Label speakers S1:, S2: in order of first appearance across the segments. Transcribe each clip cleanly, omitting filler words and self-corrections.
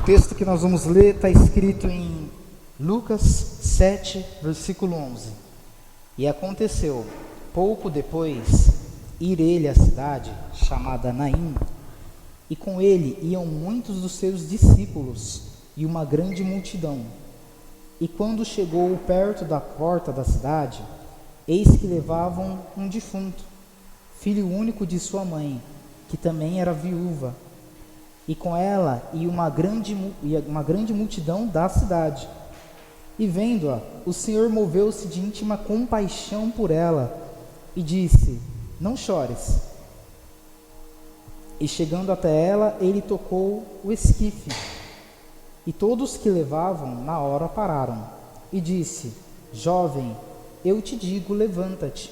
S1: texto que nós vamos ler está escrito em Lucas 7, versículo 11. E aconteceu, pouco depois, ir ele à cidade chamada Naim, e com ele iam muitos dos seus discípulos e uma grande multidão. E quando chegou perto da porta da cidade, eis que levavam um defunto, filho único de sua mãe, que também era viúva, e com ela ia uma grande multidão da cidade. E vendo-a, o Senhor moveu-se de íntima compaixão por ela, e disse: não chores. E chegando até ela, ele tocou o esquife, e todos que levavam na hora pararam, e disse: jovem, eu te digo, levanta-te.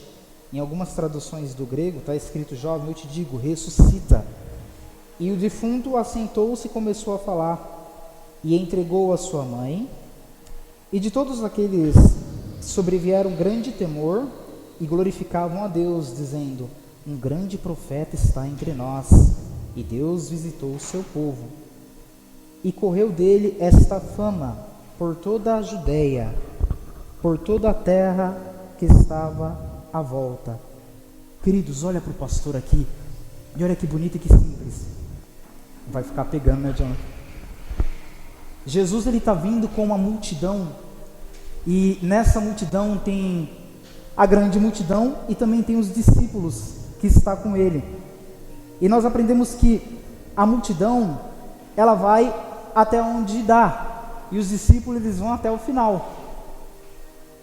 S1: Em algumas traduções do grego está escrito: jovem, eu te digo, ressuscita. E o defunto assentou-se e começou a falar, e entregou a sua mãe. E de todos aqueles sobrevieram grande temor, e glorificavam a Deus, dizendo: um grande profeta está entre nós, e Deus visitou o seu povo. E correu dele esta fama por toda a Judeia, por toda a terra que estava à volta. Queridos, olha para o pastor aqui, e olha que bonito e que simples. Vai ficar pegando, né, Jonathan? Jesus, ele está vindo com uma multidão, e nessa multidão tem a grande multidão e também tem os discípulos que está com ele. E nós aprendemos que a multidão, ela vai até onde dá, e os discípulos, eles vão até o final.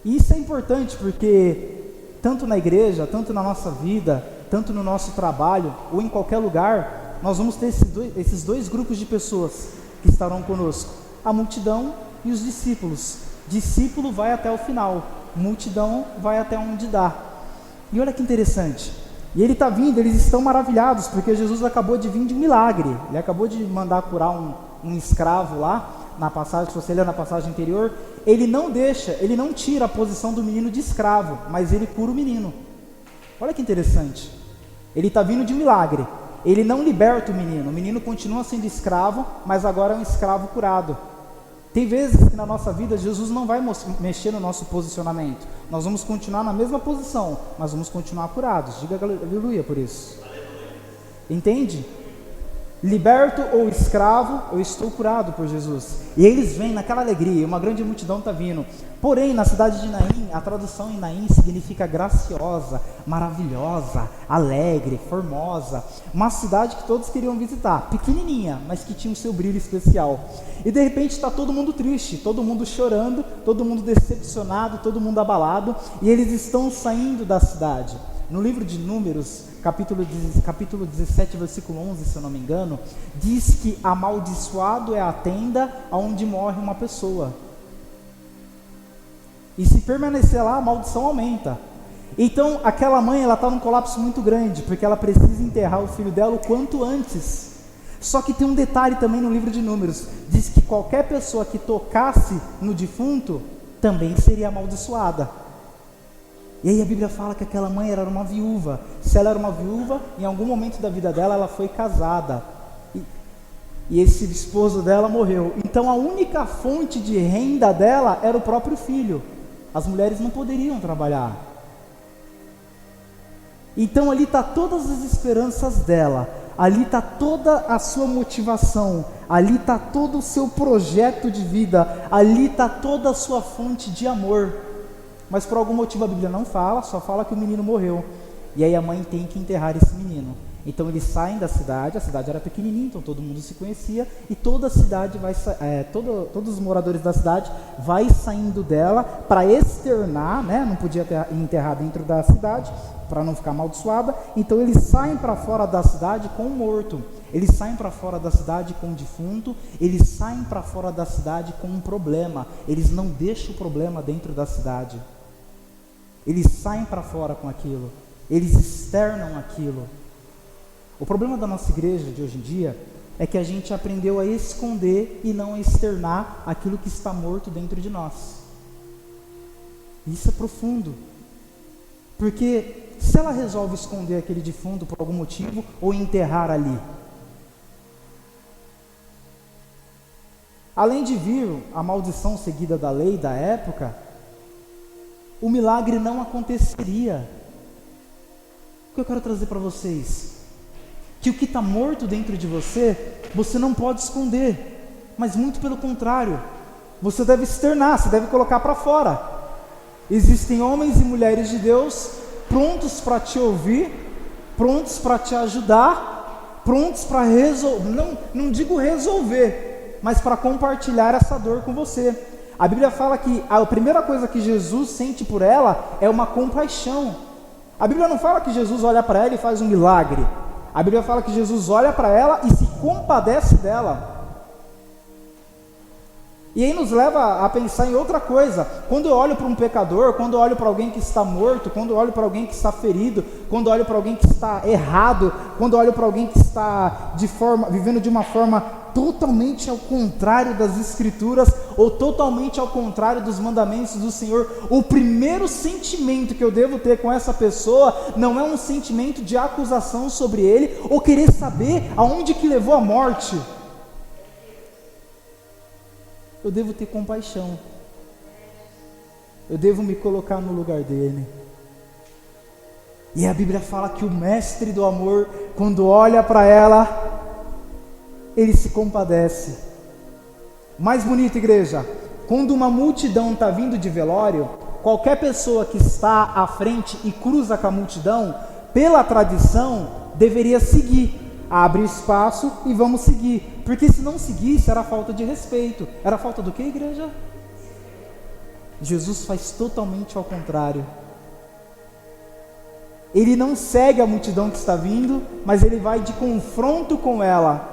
S1: E isso é importante porque tanto na igreja, tanto na nossa vida, tanto no nosso trabalho ou em qualquer lugar, nós vamos ter esses dois grupos de pessoas que estarão conosco: a multidão e os discípulos. Discípulo vai até o final, multidão vai até onde dá. E olha que interessante, e ele está vindo, eles estão maravilhados, porque Jesus acabou de vir de um milagre. Ele acabou de mandar curar um escravo lá, na passagem, se você ler na passagem anterior, ele não tira a posição do menino de escravo, mas ele cura o menino. Olha que interessante, ele está vindo de um milagre, ele não liberta o menino continua sendo escravo, mas agora é um escravo curado. Tem vezes que na nossa vida Jesus não vai mexer no nosso posicionamento, nós vamos continuar na mesma posição, mas vamos continuar curados. Diga aleluia por isso. Entende? Liberto ou escravo, eu estou curado por Jesus. E eles vêm naquela alegria, uma grande multidão está vindo. Porém, na cidade de Naim, a tradução em Naim significa graciosa, maravilhosa, alegre, formosa. Uma cidade que todos queriam visitar, pequenininha, mas que tinha o seu brilho especial. E de repente está todo mundo triste, todo mundo chorando, todo mundo decepcionado, todo mundo abalado. E eles estão saindo da cidade. No livro de Números, capítulo 17, versículo 11, se eu não me engano, diz que amaldiçoado é a tenda onde morre uma pessoa. E se permanecer lá, a maldição aumenta. Então, aquela mãe, ela está num colapso muito grande, porque ela precisa enterrar o filho dela o quanto antes. Só que tem um detalhe também no livro de Números, diz que qualquer pessoa que tocasse no defunto, também seria amaldiçoada. E aí a Bíblia fala que aquela mãe era uma viúva. Se ela era uma viúva, em algum momento da vida dela, ela foi casada. E esse esposo dela morreu. Então a única fonte de renda dela era o próprio filho. As mulheres não poderiam trabalhar. Então ali está todas as esperanças dela. Ali está toda a sua motivação. Ali está todo o seu projeto de vida. Ali está toda a sua fonte de amor. Mas por algum motivo a Bíblia não fala, só fala que o menino morreu. E aí a mãe tem que enterrar esse menino. Então eles saem da cidade, a cidade era pequenininha, então todo mundo se conhecia, e toda a cidade todos os moradores da cidade vai saindo dela para externar, né? Não podia enterrar dentro da cidade, para não ficar amaldiçoada. Então eles saem para fora da cidade com o morto, eles saem para fora da cidade com o defunto, eles saem para fora da cidade com um problema, eles não deixam o problema dentro da cidade. Eles saem para fora com aquilo, eles externam aquilo. O problema da nossa igreja de hoje em dia é que a gente aprendeu a esconder e não a externar aquilo que está morto dentro de nós. Isso é profundo, porque se ela resolve esconder aquele defunto por algum motivo ou enterrar ali, além de vir a maldição seguida da lei da época, o milagre não aconteceria. O que eu quero trazer para vocês? Que o que está morto dentro de você, você não pode esconder, mas muito pelo contrário, você deve externar, você deve colocar para fora. Existem homens e mulheres de Deus prontos para te ouvir, prontos para te ajudar, prontos para resolver, não digo resolver, mas para compartilhar essa dor com você. A Bíblia fala que a primeira coisa que Jesus sente por ela é uma compaixão. A Bíblia não fala que Jesus olha para ela e faz um milagre. A Bíblia fala que Jesus olha para ela e se compadece dela. E aí nos leva a pensar em outra coisa. Quando eu olho para um pecador, quando eu olho para alguém que está morto, quando eu olho para alguém que está ferido, quando eu olho para alguém que está errado, quando eu olho para alguém que está vivendo de uma forma totalmente ao contrário das Escrituras, ou totalmente ao contrário dos mandamentos do Senhor, o primeiro sentimento que eu devo ter com essa pessoa não é um sentimento de acusação sobre ele, ou querer saber aonde que levou a morte. Eu devo ter compaixão. Eu devo me colocar no lugar dele. E a Bíblia fala que o mestre do amor, quando olha para ela, ele se compadece. Mais bonito, igreja, quando uma multidão está vindo de velório, qualquer pessoa que está à frente e cruza com a multidão, pela tradição, deveria seguir. Abre espaço e vamos seguir. Porque se não seguisse, era falta de respeito. Era falta do que, igreja? Jesus faz totalmente ao contrário. Ele não segue a multidão que está vindo, mas ele vai de confronto com ela.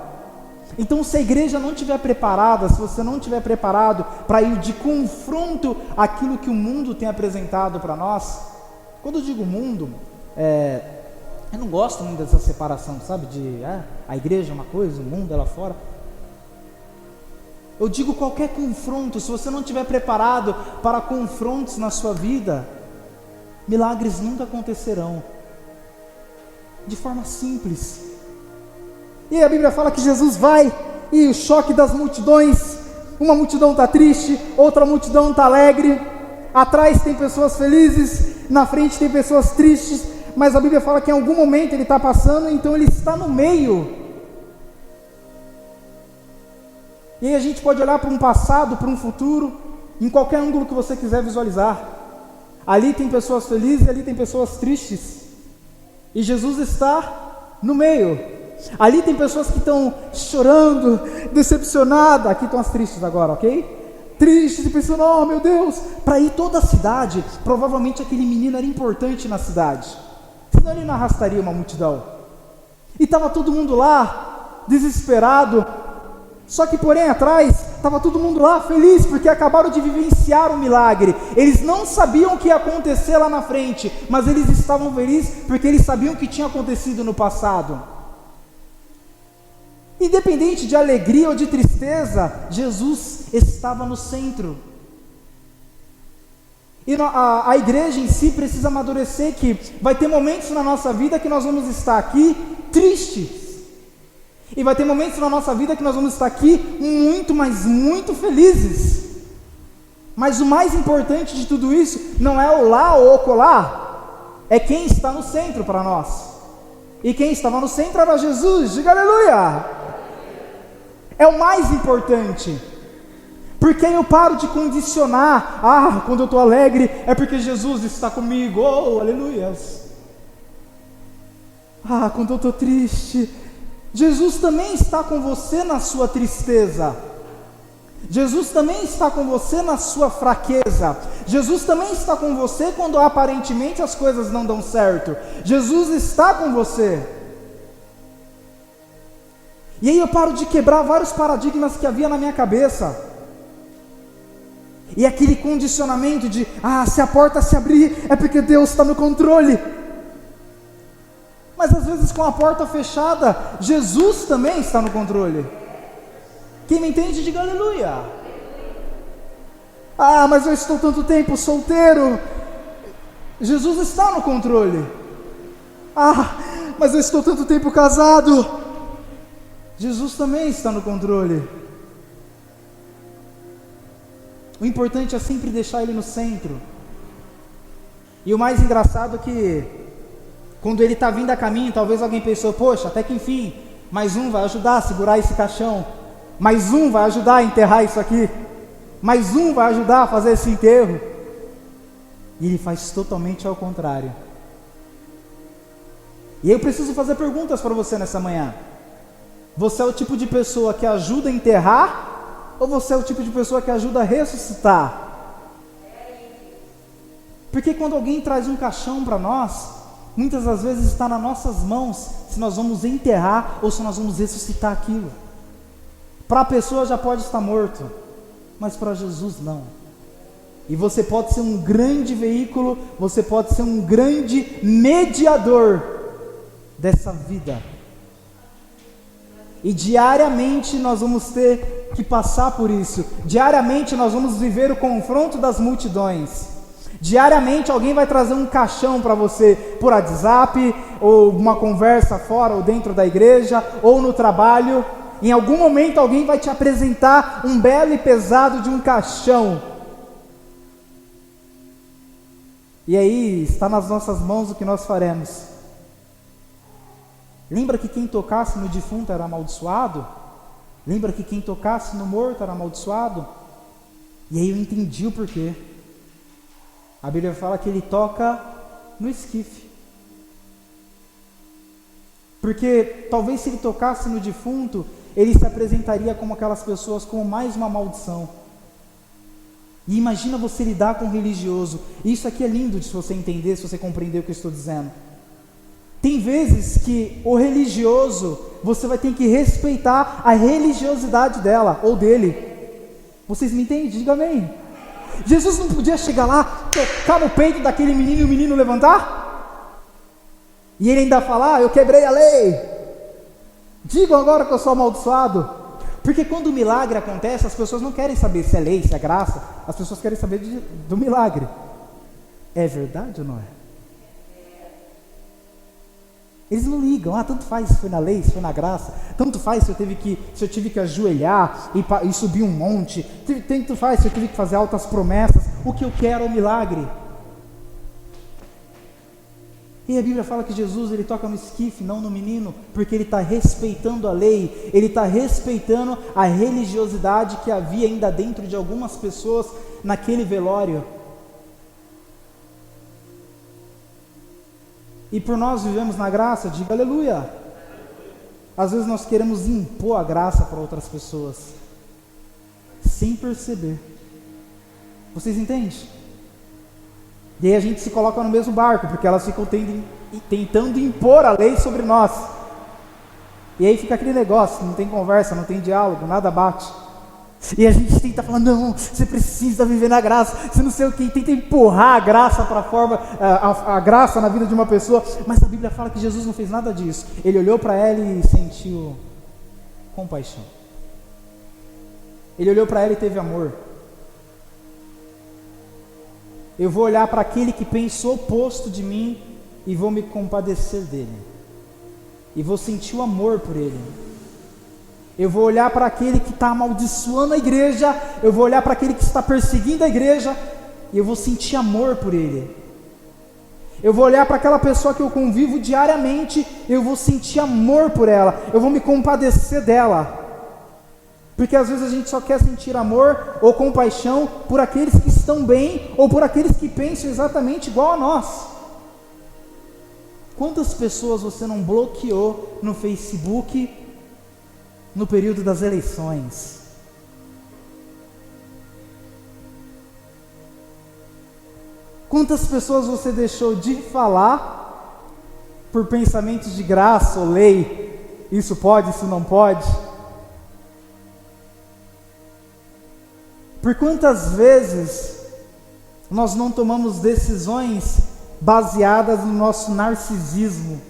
S1: Então, se a igreja não estiver preparada, se você não estiver preparado para ir de confronto àquilo que o mundo tem apresentado para nós, quando eu digo mundo, eu não gosto muito dessa separação, sabe? A igreja é uma coisa, o mundo é lá fora. Eu digo qualquer confronto, se você não estiver preparado para confrontos na sua vida, milagres nunca acontecerão. De forma simples. E aí a Bíblia fala que Jesus vai, e o choque das multidões, uma multidão está triste, outra multidão está alegre, atrás tem pessoas felizes, na frente tem pessoas tristes, mas a Bíblia fala que em algum momento ele está passando, então ele está no meio. E aí a gente pode olhar para um passado, para um futuro, em qualquer ângulo que você quiser visualizar. Ali tem pessoas felizes e ali tem pessoas tristes. E Jesus está no meio. Ali tem pessoas que estão chorando, decepcionadas. Aqui estão as tristes agora, ok? Tristes e pensando, oh meu Deus, para ir toda a cidade, provavelmente aquele menino era importante na cidade. Senão ele não arrastaria uma multidão. E estava todo mundo lá, desesperado. Só que porém atrás, estava todo mundo lá feliz, porque acabaram de vivenciar um milagre. Eles não sabiam o que ia acontecer lá na frente, mas eles estavam felizes, porque eles sabiam o que tinha acontecido no passado. Independente de alegria ou de tristeza, Jesus estava no centro. E a igreja em si precisa amadurecer que vai ter momentos na nossa vida que nós vamos estar aqui tristes. E vai ter momentos na nossa vida que nós vamos estar aqui muito, mas muito felizes. Mas o mais importante de tudo isso não é o lá ou o colar, é quem está no centro para nós. E quem estava no centro era Jesus, diga aleluia! É o mais importante. Porque eu paro de condicionar, quando eu estou alegre é porque Jesus está comigo, oh, aleluias. Quando eu estou triste, Jesus também está com você na sua tristeza. Jesus também está com você na sua fraqueza. Jesus também está com você quando aparentemente as coisas não dão certo. Jesus está com você. E aí eu paro de quebrar vários paradigmas que havia na minha cabeça. E aquele condicionamento de, se a porta se abrir é porque Deus está no controle. Mas às vezes com a porta fechada, Jesus também está no controle. Quem me entende, diga aleluia. Mas eu estou tanto tempo solteiro. Jesus está no controle. Mas eu estou tanto tempo casado. Jesus também está no controle. O importante é sempre deixar ele no centro. E o mais engraçado é que, quando ele está vindo a caminho, talvez alguém pensou, poxa, até que enfim, mais um vai ajudar a segurar esse caixão, mais um vai ajudar a enterrar isso aqui, mais um vai ajudar a fazer esse enterro. E ele faz totalmente ao contrário. E eu preciso fazer perguntas para você nessa manhã. Você é o tipo de pessoa que ajuda a enterrar, ou você é o tipo de pessoa que ajuda a ressuscitar? Porque quando alguém traz um caixão para nós, muitas das vezes está nas nossas mãos se nós vamos enterrar ou se nós vamos ressuscitar aquilo. Para a pessoa já pode estar morto, mas para Jesus não. E você pode ser um grande veículo, você pode ser um grande mediador dessa vida. E diariamente nós vamos ter que passar por isso. Diariamente nós vamos viver o confronto das multidões. Diariamente alguém vai trazer um caixão para você por WhatsApp, ou uma conversa fora ou dentro da igreja, ou no trabalho. Em algum momento alguém vai te apresentar um belo e pesado de um caixão. E aí está nas nossas mãos o que nós faremos. Lembra que quem tocasse no defunto era amaldiçoado? Lembra que quem tocasse no morto era amaldiçoado? E aí eu entendi o porquê. A Bíblia fala que ele toca no esquife. Porque talvez se ele tocasse no defunto, ele se apresentaria como aquelas pessoas com mais uma maldição. E imagina você lidar com um religioso. Isso aqui é lindo se você entender, se você compreender o que eu estou dizendo. Tem vezes que o religioso, você vai ter que respeitar a religiosidade dela ou dele. Vocês me entendem? Diga amém. Jesus não podia chegar lá, tocar no peito daquele menino e o menino levantar? E ele ainda falar, eu quebrei a lei. Digam agora que eu sou amaldiçoado. Porque quando o milagre acontece, as pessoas não querem saber se é lei, se é graça. As pessoas querem saber do milagre. É verdade ou não é? Eles não ligam, tanto faz se foi na lei, se foi na graça, tanto faz se eu tive que ajoelhar e subir um monte, tanto faz se eu tive que fazer altas promessas. O que eu quero é o milagre. E a Bíblia fala que Jesus, ele toca no esquife, não no menino, porque ele está respeitando a lei, ele está respeitando a religiosidade que havia ainda dentro de algumas pessoas naquele velório. E por nós vivemos na graça, diga aleluia. Às vezes nós queremos impor a graça para outras pessoas, sem perceber. Vocês entendem? E aí a gente se coloca no mesmo barco, porque elas ficam tentando impor a lei sobre nós. E aí fica aquele negócio, não tem conversa, não tem diálogo, nada bate. E a gente tenta falar, não, você precisa viver na graça, você não sei o que, tenta empurrar a graça para fora, a graça na vida de uma pessoa, mas a Bíblia fala que Jesus não fez nada disso. Ele olhou para ela e sentiu compaixão. Ele olhou para ela e teve amor. Eu vou olhar para aquele que pensa o oposto de mim e vou me compadecer dele. E vou sentir o amor por ele. Eu vou olhar para aquele que está amaldiçoando a igreja, eu vou olhar para aquele que está perseguindo a igreja, e eu vou sentir amor por ele. Eu vou olhar para aquela pessoa que eu convivo diariamente, eu vou sentir amor por ela, eu vou me compadecer dela. Porque às vezes a gente só quer sentir amor ou compaixão por aqueles que estão bem, ou por aqueles que pensam exatamente igual a nós. Quantas pessoas você não bloqueou no Facebook no período das eleições? Quantas pessoas você deixou de falar por pensamentos de graça ou lei? Isso pode, isso não pode? Por quantas vezes nós não tomamos decisões baseadas no nosso narcisismo,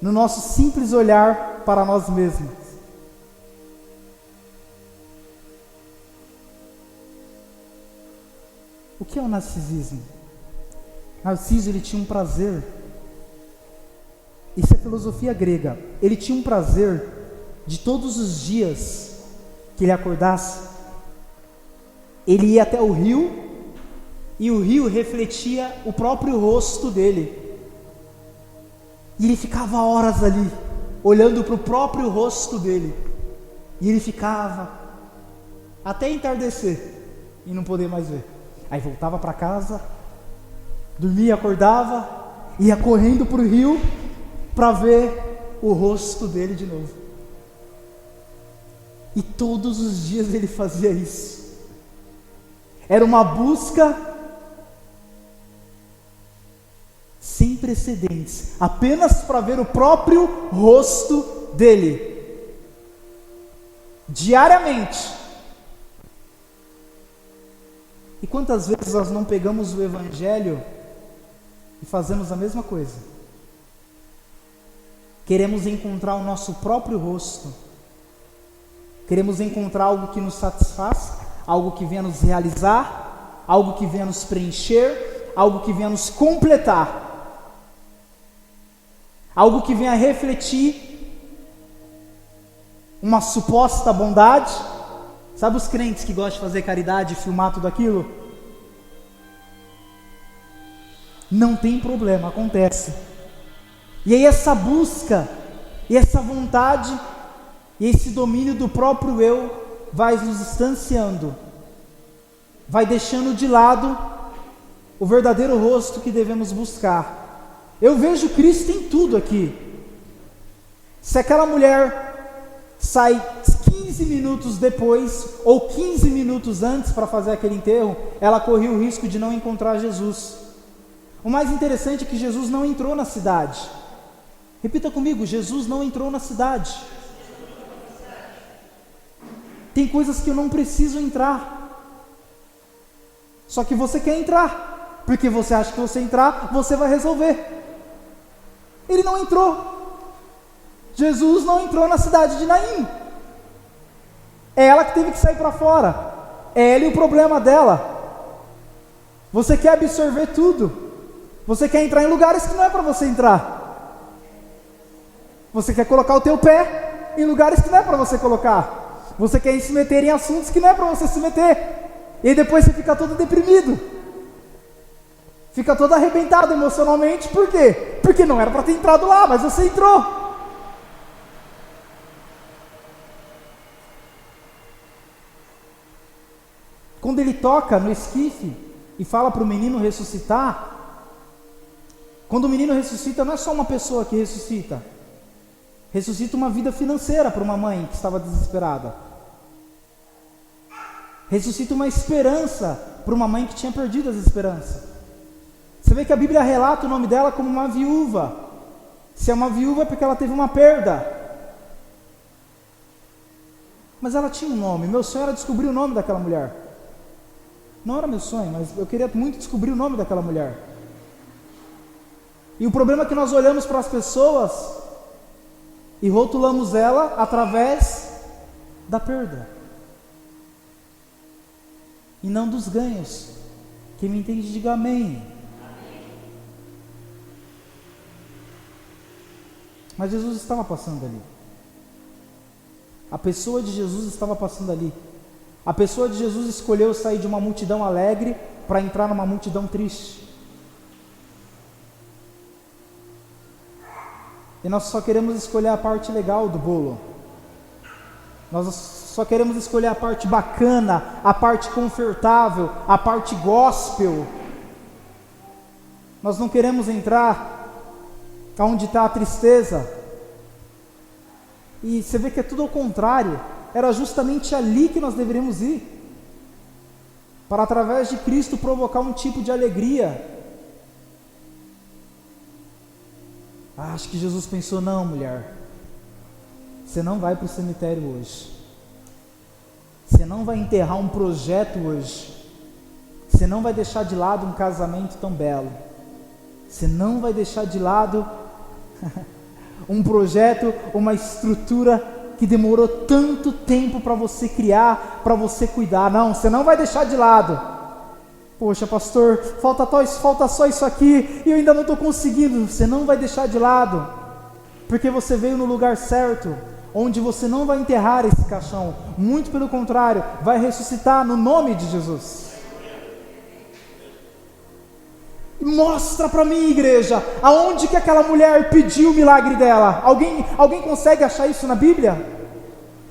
S1: no nosso simples olhar para nós mesmos? O que é o narcisismo? Narciso, ele tinha um prazer. Isso é filosofia grega. Ele tinha um prazer de todos os dias que ele acordasse, ele ia até o rio, e o rio refletia o próprio rosto dele. E ele ficava horas ali, olhando para o próprio rosto dele. E ele ficava até entardecer e não poder mais ver. Aí voltava para casa, dormia, acordava, ia correndo para o rio para ver o rosto dele de novo. E todos os dias ele fazia isso. Era uma busca sem precedentes, apenas para ver o próprio rosto dele, diariamente. E quantas vezes nós não pegamos o Evangelho e fazemos a mesma coisa? Queremos encontrar o nosso próprio rosto, queremos encontrar algo que nos satisfaz, algo que venha nos realizar, algo que venha nos preencher, algo que venha nos completar, algo que venha refletir uma suposta bondade. Sabe os crentes que gostam de fazer caridade e filmar tudo aquilo? Não tem problema, acontece. E aí essa busca, e essa vontade, e esse domínio do próprio eu vai nos distanciando, vai deixando de lado o verdadeiro rosto que devemos buscar. Eu vejo Cristo em tudo aqui. Se aquela mulher sai 15 minutos depois ou 15 minutos antes para fazer aquele enterro, ela corria o risco de não encontrar Jesus. O mais interessante é que Jesus não entrou na cidade. Repita comigo: Jesus não entrou na cidade. Tem coisas que eu não preciso entrar, só que você quer entrar, porque você acha que você entrar, você vai resolver. Ele não entrou. Jesus não entrou na cidade de Naim. É ela que teve que sair para fora. É ele o problema dela. Você quer absorver tudo. Você quer entrar em lugares que não é para você entrar. Você quer colocar o teu pé em lugares que não é para você colocar. Você quer se meter em assuntos que não é para você se meter. E aí depois você fica todo deprimido. Fica todo arrebentado emocionalmente. Por quê? Porque não era para ter entrado lá, mas você entrou. Quando ele toca no esquife e fala para o menino ressuscitar, quando o menino ressuscita, não é só uma pessoa que ressuscita. Ressuscita uma vida financeira para uma mãe que estava desesperada. Ressuscita uma esperança para uma mãe que tinha perdido as esperanças. Você vê que a Bíblia relata o nome dela como uma viúva. Se é uma viúva é porque ela teve uma perda. Mas ela tinha um nome. Meu sonho era descobrir o nome daquela mulher. Não era meu sonho, mas eu queria muito descobrir o nome daquela mulher. E o problema é que nós olhamos para as pessoas e rotulamos ela através da perda e não dos ganhos. Quem me entende, diga amém. Mas Jesus estava passando ali. A pessoa de Jesus estava passando ali. A pessoa de Jesus escolheu sair de uma multidão alegre para entrar numa multidão triste. E nós só queremos escolher a parte legal do bolo. Nós só queremos escolher a parte bacana, a parte confortável, a parte gospel. Nós não queremos entrar onde está a tristeza. E você vê que é tudo ao contrário. Era justamente ali que nós deveríamos ir, para através de Cristo provocar um tipo de alegria. Acho que Jesus pensou: não, mulher, você não vai para o cemitério hoje, você não vai enterrar um projeto hoje, você não vai deixar de lado um casamento tão belo, você não vai deixar de lado um projeto, uma estrutura que demorou tanto tempo para você criar, para você cuidar. Não, você não vai deixar de lado. Poxa, pastor, falta só isso aqui e eu ainda não estou conseguindo. Você não vai deixar de lado, porque você veio no lugar certo. onde você não vai enterrar esse caixão, muito pelo contrário, vai ressuscitar no nome de Jesus. Mostra para mim, igreja, aonde que aquela mulher pediu o milagre dela. Alguém consegue achar isso na Bíblia?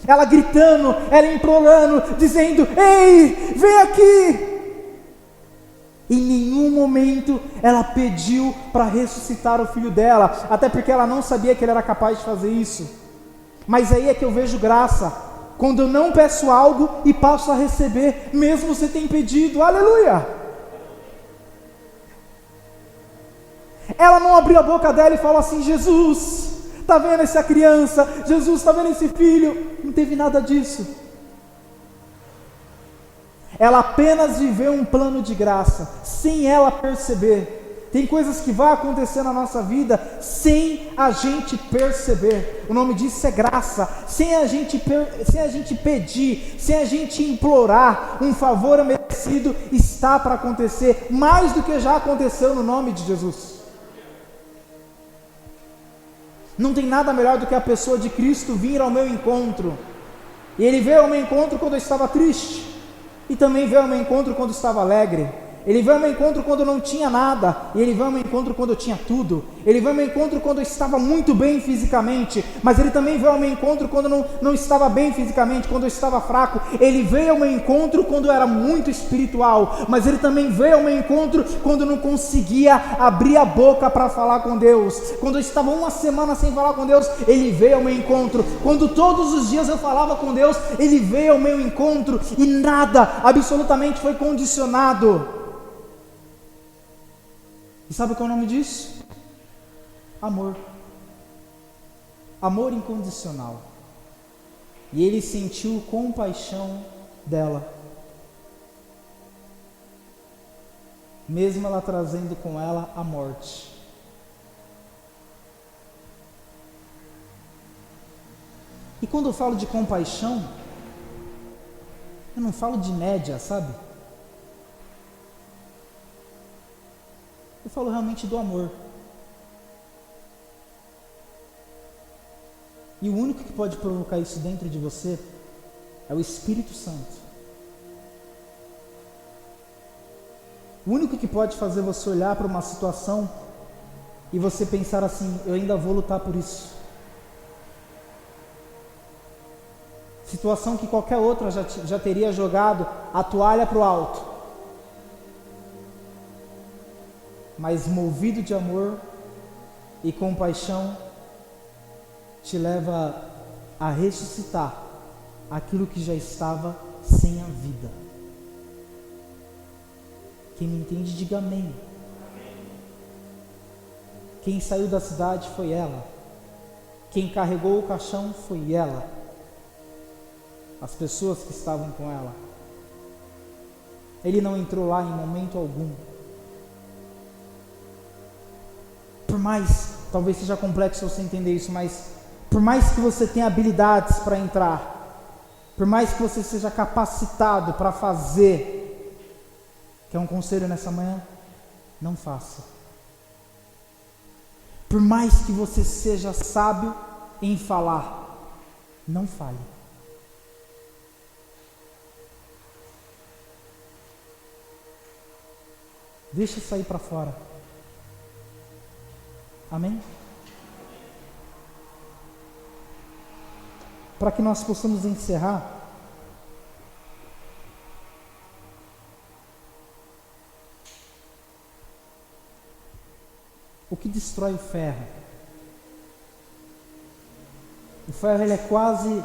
S1: Ela gritando, ela implorando, dizendo: ei, vem aqui. Em nenhum momento ela pediu para ressuscitar o filho dela, até porque ela não sabia que ele era capaz de fazer isso. Mas aí é que eu vejo graça, quando eu não peço algo e passo a receber, mesmo você tem pedido. Aleluia! Ela não abriu a boca dela e falou assim: Jesus, está vendo essa criança? Jesus, está vendo esse filho? Não teve nada disso. Ela apenas viveu um plano de graça, sem ela perceber. Tem coisas que vão acontecer na nossa vida sem a gente perceber. O nome disso é graça. Sem a gente pedir, sem a gente implorar, um favor merecido está para acontecer, mais do que já aconteceu no nome de Jesus. Não tem nada melhor do que a pessoa de Cristo vir ao meu encontro. E Ele veio ao meu encontro quando eu estava triste, e também veio ao meu encontro quando eu estava alegre. Ele veio ao meu encontro quando eu não tinha nada, e Ele veio ao meu encontro quando eu tinha tudo. Ele veio ao meu encontro quando eu estava muito bem fisicamente, mas Ele também veio ao meu encontro quando eu não estava bem fisicamente, quando eu estava fraco. Ele veio ao meu encontro quando eu era muito espiritual, mas Ele também veio ao meu encontro quando eu não conseguia abrir a boca para falar com Deus. Quando eu estava uma semana sem falar com Deus, Ele veio ao meu encontro. Quando todos os dias eu falava com Deus, Ele veio ao meu encontro, e nada absolutamente foi condicionado. E sabe qual é o nome disso? Amor. Amor incondicional. E Ele sentiu compaixão dela, mesmo ela trazendo com ela a morte. E quando eu falo de compaixão, eu não falo de média, sabe? Eu falo realmente do amor. E o único que pode provocar isso dentro de você é o Espírito Santo. O único que pode fazer você olhar para uma situação e você pensar assim: eu ainda vou lutar por isso. Situação que qualquer outra já teria jogado a toalha para o alto. Mas movido de amor e compaixão, te leva a ressuscitar aquilo que já estava sem a vida. Quem me entende, diga amém. Quem saiu da cidade foi ela. Quem carregou o caixão foi ela. As pessoas que estavam com ela. Ele não entrou lá em momento algum. Por mais, talvez seja complexo você entender isso, mas por mais que você tenha habilidades para entrar, por mais que você seja capacitado para fazer, quer um conselho nessa manhã? Não faça. Por mais que você seja sábio em falar, não fale. Deixa sair para fora. Amém? Para que nós possamos encerrar, o que destrói o ferro? O ferro, ele é quase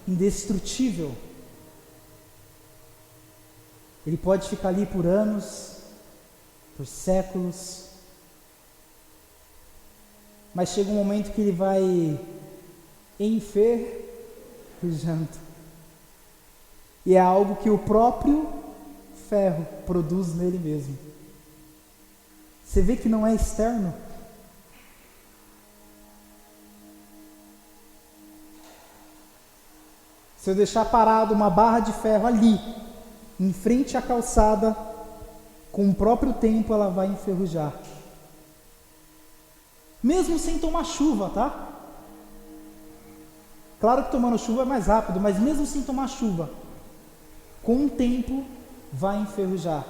S1: indestrutível. Ele pode ficar ali por anos, por séculos, mas chega um momento que ele vai enferrujando. E é algo que o próprio ferro produz nele mesmo. Você vê que não é externo? Se eu deixar parado uma barra de ferro ali, em frente à calçada, com o próprio tempo ela vai enferrujar. Mesmo sem tomar chuva, tá? Claro que tomando chuva é mais rápido, mas mesmo sem tomar chuva, com o tempo vai enferrujar.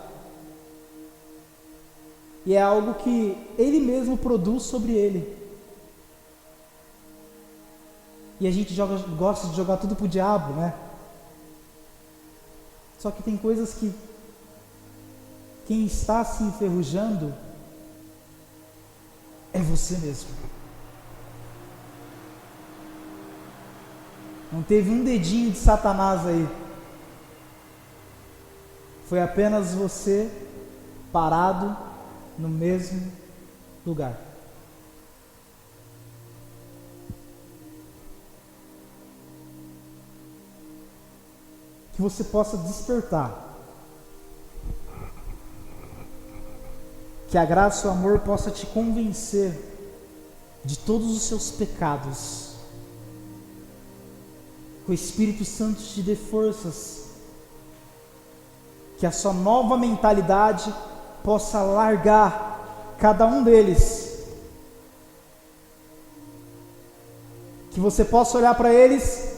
S1: E é algo que ele mesmo produz sobre ele. E a gente gosta de jogar tudo pro diabo, né? Só que tem coisas que quem está se enferrujando é você mesmo. Não teve um dedinho de Satanás aí. Foi apenas você parado no mesmo lugar. Que você possa despertar. Que a graça e o amor possa te convencer de todos os seus pecados. Que o Espírito Santo te dê forças. Que a sua nova mentalidade possa largar cada um deles. Que você possa olhar para eles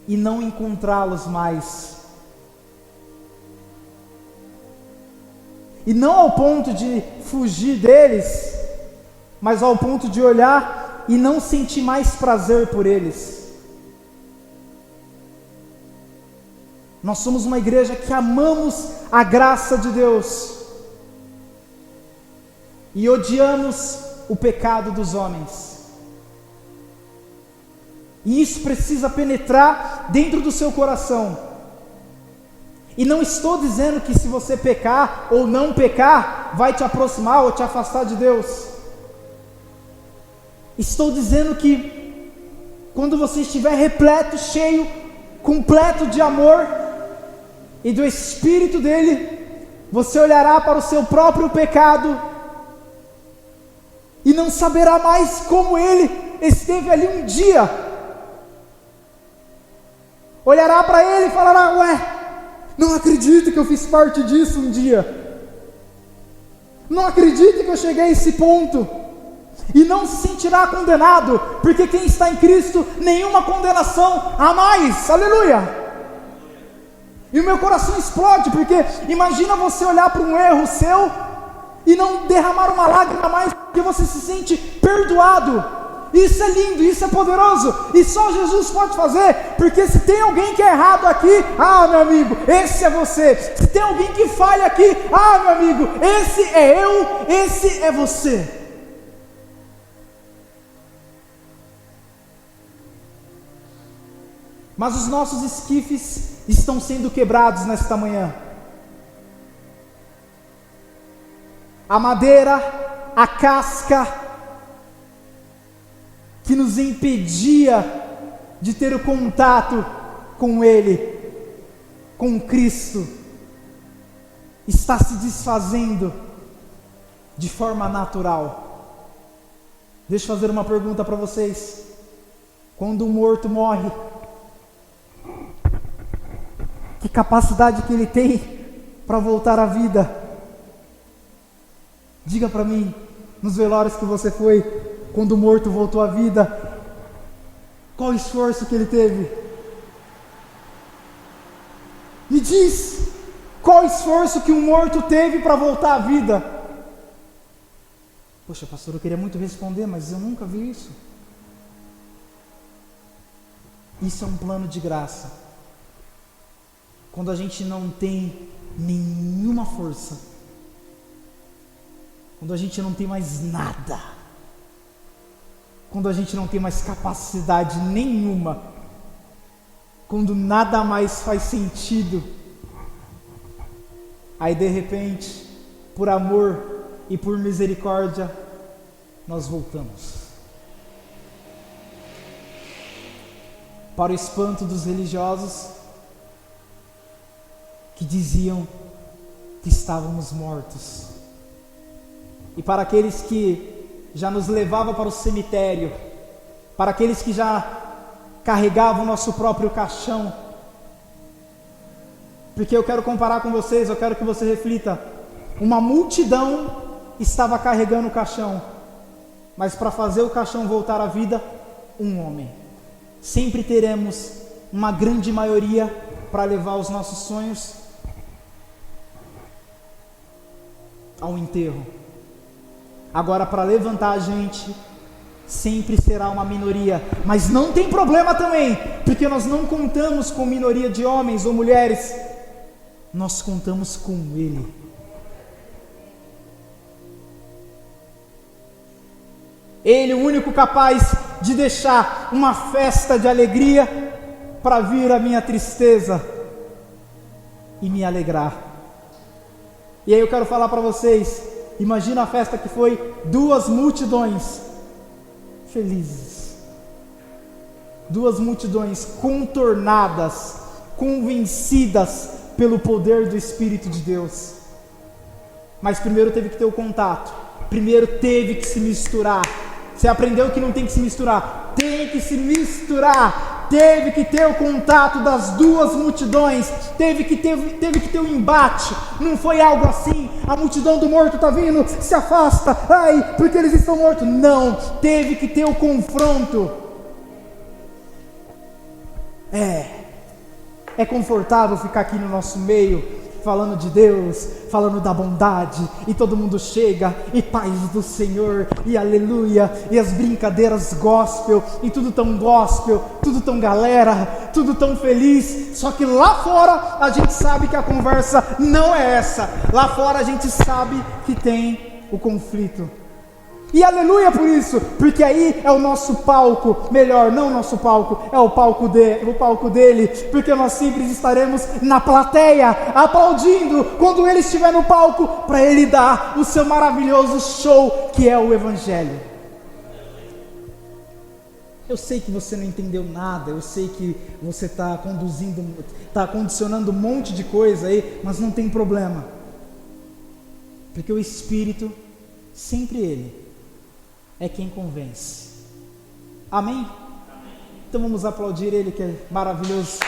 S1: e não encontrá-los mais. E não ao ponto de fugir deles, mas ao ponto de olhar e não sentir mais prazer por eles. Nós somos uma igreja que amamos a graça de Deus e odiamos o pecado dos homens. E isso precisa penetrar dentro do seu coração. E não estou dizendo que se você pecar ou não pecar, vai te aproximar ou te afastar de Deus. Estou dizendo que quando você estiver repleto, cheio, completo de amor e do Espírito dele, você olhará para o seu próprio pecado e não saberá mais como ele esteve ali um dia. Olhará para ele e falará: ué, não acredito que eu fiz parte disso um dia. Não acredito que eu cheguei a esse ponto. E não se sentirá condenado, porque quem está em Cristo, nenhuma condenação há mais. Aleluia! E o meu coração explode, porque imagina você olhar para um erro seu e não derramar uma lágrima mais, porque você se sente perdoado. Isso é lindo, isso é poderoso, e só Jesus pode fazer, porque se tem alguém que é errado aqui, meu amigo, esse é você. Se tem alguém que falha aqui, meu amigo, esse é eu, esse é você. Mas os nossos esquifes estão sendo quebrados nesta manhã. A madeira, a casca que nos impedia de ter o contato com Ele, com Cristo, está se desfazendo de forma natural. Deixa eu fazer uma pergunta para vocês. Quando um morto morre, que capacidade que ele tem para voltar à vida? Diga para mim, nos velórios que você foi, quando o morto voltou à vida, qual o esforço que ele teve? Me diz, qual o esforço que um morto teve para voltar à vida? Poxa, pastor, eu queria muito responder, mas eu nunca vi isso. Isso é um plano de graça. Quando a gente não tem nenhuma força, quando a gente não tem mais nada, quando a gente não tem mais capacidade nenhuma, quando nada mais faz sentido, aí de repente, por amor e por misericórdia, nós voltamos. Para o espanto dos religiosos, que diziam que estávamos mortos, e para aqueles que já nos levavam para o cemitério, para aqueles que já carregavam o nosso próprio caixão, porque eu quero comparar com vocês, eu quero que você reflita, uma multidão estava carregando o caixão, mas para fazer o caixão voltar à vida, um homem. Sempre teremos uma grande maioria para levar os nossos sonhos ao enterro. Agora, para levantar a gente, sempre será uma minoria, mas não tem problema também, porque nós não contamos com minoria de homens ou mulheres, nós contamos com Ele. Ele, o único capaz de deixar uma festa de alegria para vir a minha tristeza e me alegrar. E aí eu quero falar para vocês, imagina a festa que foi 2 multidões felizes, 2 multidões contornadas, convencidas pelo poder do Espírito de Deus. Mas primeiro teve que ter o contato, primeiro teve que se misturar. Você aprendeu que não tem que se misturar? Tem que se misturar. Teve que ter o contato das 2 multidões. Teve que ter um embate. Não foi algo assim, a multidão do morto está vindo, se afasta, ai, porque eles estão mortos. Não, teve que ter o confronto. É confortável ficar aqui no nosso meio, falando de Deus, falando da bondade, e todo mundo chega, e paz do Senhor, e aleluia, e as brincadeiras gospel, e tudo tão gospel, tudo tão galera, tudo tão feliz. Só que lá fora a gente sabe que a conversa não é essa. Lá fora a gente sabe que tem o conflito. E aleluia por isso, porque aí é o nosso palco, melhor, não o nosso palco, é o palco dele, porque nós sempre estaremos na plateia, aplaudindo, quando ele estiver no palco, para ele dar o seu maravilhoso show, que é o Evangelho. Eu sei que você não entendeu nada, eu sei que você está condicionando um monte de coisa aí, mas não tem problema, porque o Espírito, sempre ele, é quem convence. Amém? Então vamos aplaudir Ele, que é maravilhoso.